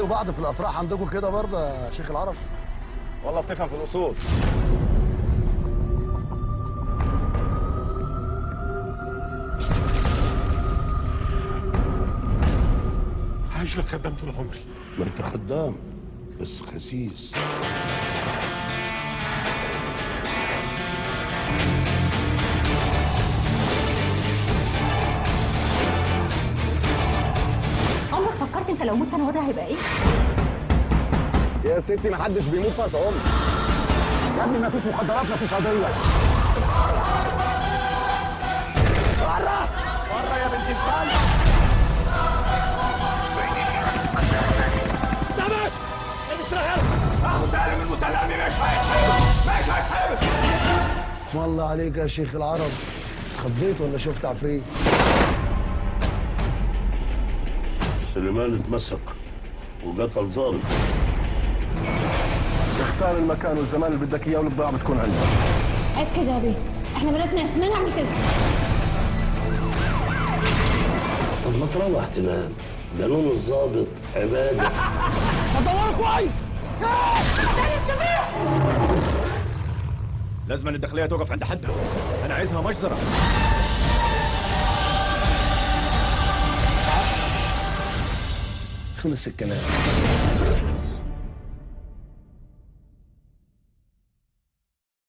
بتضايقوا بعض في الافراح عندكم كده برضه يا شيخ العرب؟ والله بتفهم في الاصول. عايش لك خدام طول عمري. ما انت خدام بس خسيس. عمرك فكرت انت لو مت انا وضعي هيبقى ايه؟ يا ستي ما حدش بيموت في عمر. يا ابني ما فيش مخدرات ما فيش قضيه. بره بره يا بنت الكلب. ثبت مش رايح اخد بالي من المتلمي. مش هيتحبس. اسم الله عليك يا شيخ العرب، خضيت ولا شفت عفريت؟ سليمان اتمسك وقتل ظابط. اختار المكان والزمان اللي بدك اياه والبضاعه بتكون عندك. عيب كده يا بيه، احنا بناتنا اسمنا نعمل كده. طب ما تروح تنام، قانون الظابط عباده. ادور كويس. لازم الداخليه توقف عند حدها. انا عايزها مجزره. خلص الكلام.